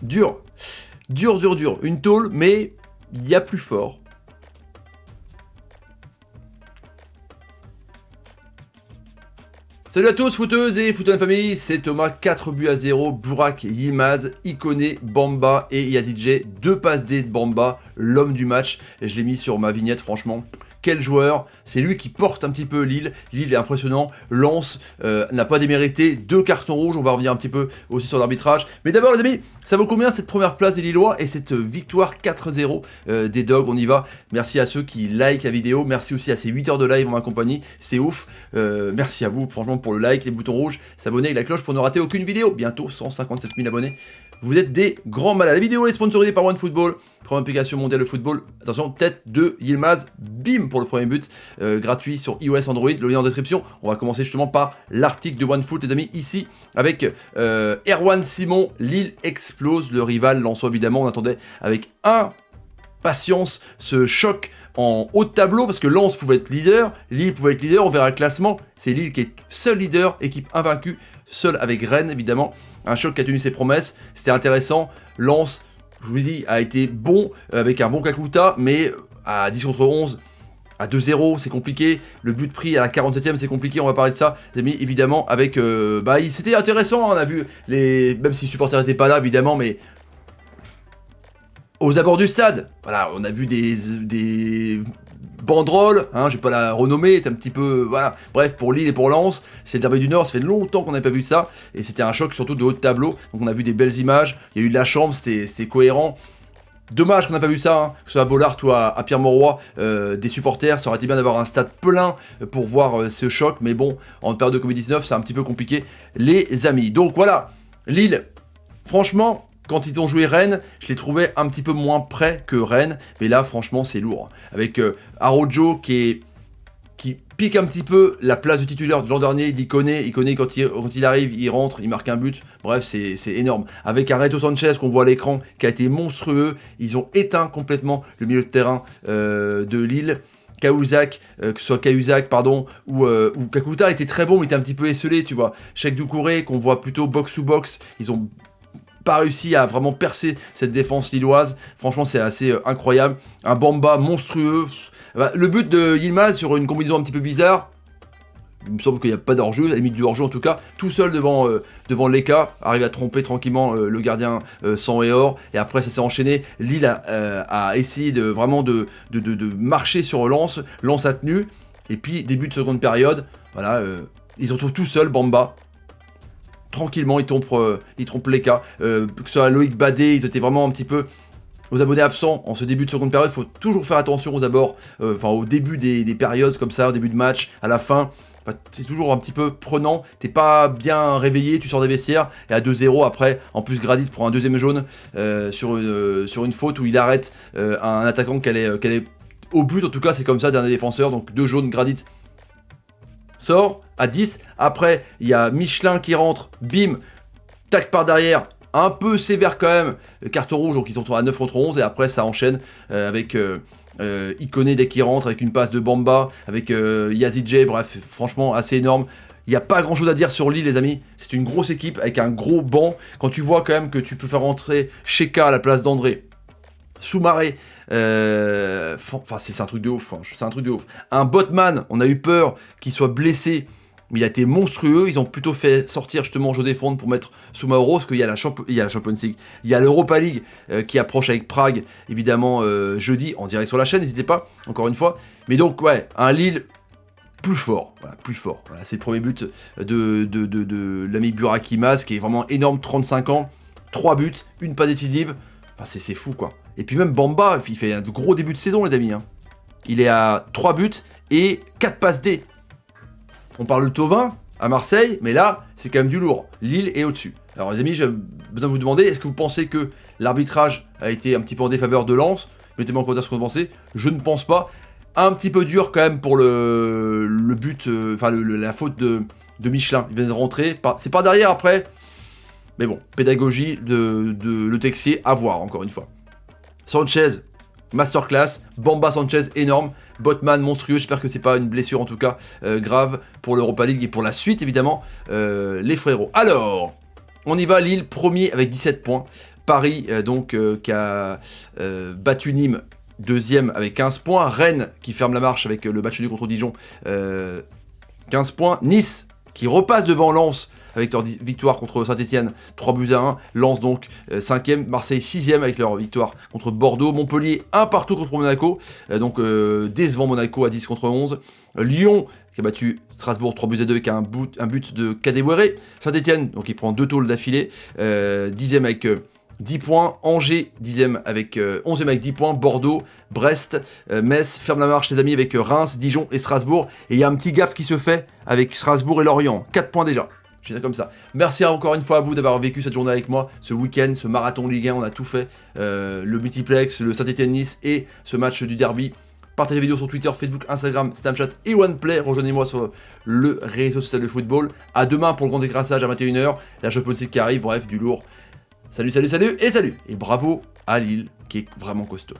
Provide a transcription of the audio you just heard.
Dur. Dur. Une tôle, mais il y a plus fort. Salut à tous, footeuses et footeux de la famille, c'est Thomas, 4 buts à 0, Burak Yilmaz, Ikoné, Bamba et Yazidje, 2 passes D de Bamba, l'homme du match, et je l'ai mis sur ma vignette, franchement. Quel joueur, c'est lui qui porte un petit peu Lille, Lille est impressionnant, Lens n'a pas démérité, 2 cartons rouges, on va revenir un petit peu aussi sur l'arbitrage. Mais d'abord les amis, ça vaut combien cette première place des Lillois et cette victoire 4-0 des Dogs, on y va. Merci à ceux qui like la vidéo, merci aussi à ces 8 heures de live en ma compagnie, c'est ouf. Merci à vous franchement pour le like, les boutons rouges, s'abonner avec la cloche pour ne rater aucune vidéo, bientôt 157 000 abonnés. Vous êtes des grands malades. La vidéo est sponsorisée par OneFootball, première application mondiale de football. Attention, tête de Yilmaz, bim pour le premier but, gratuit sur iOS, Android, le lien en description. On va commencer justement par l'article de OneFoot, les amis, ici, avec Erwan Simon, Lille explose, le rival Lensois évidemment, on attendait avec impatience ce choc en haut de tableau, parce que Lens pouvait être leader, Lille pouvait être leader, on verra le classement, c'est Lille qui est seul leader, équipe invaincue, seul avec Rennes évidemment, un choc qui a tenu ses promesses, c'était intéressant, Lens, je vous dis, a été bon, avec un bon Kakuta, mais à 10 contre 11, à 2-0, c'est compliqué, le but pris à la 47e, c'est compliqué, on va parler de ça, les amis, évidemment, avec, c'était intéressant, on a vu, même si les supporters n'étaient pas là, évidemment, mais aux abords du stade, voilà, on a vu des banderoles, hein, je vais pas la renommer, c'est un petit peu, voilà, bref, pour Lille et pour Lens, c'est le derby du Nord, ça fait longtemps qu'on n'avait pas vu ça, et c'était un choc surtout de haut de tableau, donc on a vu des belles images, il y a eu de la chambre, c'était cohérent. Dommage qu'on n'a pas vu ça, hein, que ce soit à Bollard ou à Pierre-Mauroy, des supporters, ça aurait été bien d'avoir un stade plein pour voir ce choc, mais bon, en période de Covid-19, c'est un petit peu compliqué, les amis. Donc voilà, Lille, franchement, quand ils ont joué Rennes, je les trouvais un petit peu moins prêts que Rennes, mais là, franchement, c'est lourd. Avec Araujo qui pique un petit peu la place de titulaire de l'an dernier, d'Ikoné. Ikoné, quand il arrive, il rentre, il marque un but. Bref, c'est énorme. Avec un Reto Sanchez qu'on voit à l'écran, qui a été monstrueux. Ils ont éteint complètement le milieu de terrain de Lille. Cahuzac, que ce soit Cahuzac, pardon, ou Kakuta était très bon, mais était un petit peu esselé, tu vois. Cheikh Doucouré, qu'on voit plutôt box-to-box, ils ont pas réussi à vraiment percer cette défense lilloise. Franchement, c'est assez incroyable. Un Bamba monstrueux. Le but de Yilmaz sur une combinaison un petit peu bizarre, il me semble qu'il n'y a pas d'hors-jeu, à la limite du hors-jeu en tout cas, tout seul devant Leka, arrive à tromper tranquillement le gardien sang et or, et après ça s'est enchaîné. Lille a essayé de marcher sur Lens, Lens a tenu, et puis début de seconde période, voilà, ils se retrouvent tout seuls, Bamba. Tranquillement, ils trompent Leka, que ce soit Loïc Badé, ils étaient vraiment un petit peu aux abonnés absents en ce début de seconde période. Il faut toujours faire attention aux abords, au début des périodes comme ça, au début de match, à la fin. C'est toujours un petit peu prenant, t'es pas bien réveillé, tu sors des vestiaires, et à 2-0 après, en plus Gradit prend un deuxième jaune sur une faute où il arrête un attaquant qu'elle est au but, en tout cas c'est comme ça, dernier défenseur, donc 2 jaunes, Gradit sort à 10, après il y a Michelin qui rentre, bim, tac par derrière, un peu sévère quand même, carton rouge, donc ils sont à 9 contre 11, et après ça enchaîne avec Ikoné dès qu'il rentre, avec une passe de Bamba, avec Yazidje, bref, franchement assez énorme. Il n'y a pas grand chose à dire sur Lille les amis, c'est une grosse équipe avec un gros banc, quand tu vois quand même que tu peux faire rentrer Sheka à la place d'André, Soumaré, c'est un truc de ouf, c'est un truc de ouf. Un Botman, on a eu peur qu'il soit blessé, mais il a été monstrueux. Ils ont plutôt fait sortir justement José Fonte pour mettre Soumaoro, parce qu'il y a la Champions League, il y a l'Europa League qui approche avec Prague, évidemment jeudi, en direct sur la chaîne, n'hésitez pas, encore une fois. Mais donc ouais, un Lille plus fort, voilà, plus fort. Voilà, c'est le premier but de l'ami Burak Yilmaz, qui est vraiment énorme, 35 ans, 3 buts, une pas décisive. Enfin, c'est fou quoi. Et puis même Bamba, il fait un gros début de saison les amis. Hein. Il est à 3 buts et 4 passes D. On parle de Thauvin à Marseille, mais là, c'est quand même du lourd. Lille est au-dessus. Alors les amis, j'ai besoin de vous demander, est-ce que vous pensez que l'arbitrage a été un petit peu en défaveur de Lens? Mettez-moi en commentaire ce que vous pensez. Je ne pense pas. Un petit peu dur quand même pour le but, la faute de Michelin. Il vient de rentrer. C'est pas derrière après. Mais bon, pédagogie de Le Texier, à voir encore une fois. Sanchez, masterclass. Bamba Sanchez, énorme. Botman, monstrueux. J'espère que c'est pas une blessure en tout cas grave pour l'Europa League et pour la suite évidemment. Les frérots. Alors, on y va. Lille, premier avec 17 points. Paris, qui a battu Nîmes, deuxième avec 15 points. Rennes, qui ferme la marche avec le match nul contre Dijon, 15 points. Nice, qui repasse devant Lens, avec leur victoire contre Saint-Etienne, 3-1. Lens donc 5e, Marseille 6e avec leur victoire contre Bordeaux. Montpellier 1 partout contre Monaco, décevant Monaco à 10 contre 11. Lyon qui a battu Strasbourg 3-2 avec un but de Kadewere. Saint-Etienne, donc il prend 2 tôles d'affilée, 10e avec 10 points. Angers 10e avec 11e avec 10 points. Bordeaux, Brest, Metz ferme la marche les amis avec Reims, Dijon et Strasbourg. Et il y a un petit gap qui se fait avec Strasbourg et Lorient, 4 points déjà. Je dis ça comme ça. Merci encore une fois à vous d'avoir vécu cette journée avec moi, ce week-end, ce marathon Ligue 1, on a tout fait. Le multiplex, le Saint-Etienne-Nice et ce match du derby. Partagez la vidéo sur Twitter, Facebook, Instagram, Snapchat et OnePlay. Rejoignez-moi sur le réseau social de football. À demain pour le grand décrassage à 21h. La Champions League qui arrive, bref, du lourd. Salut, salut, salut et salut. Et bravo à Lille qui est vraiment costaud.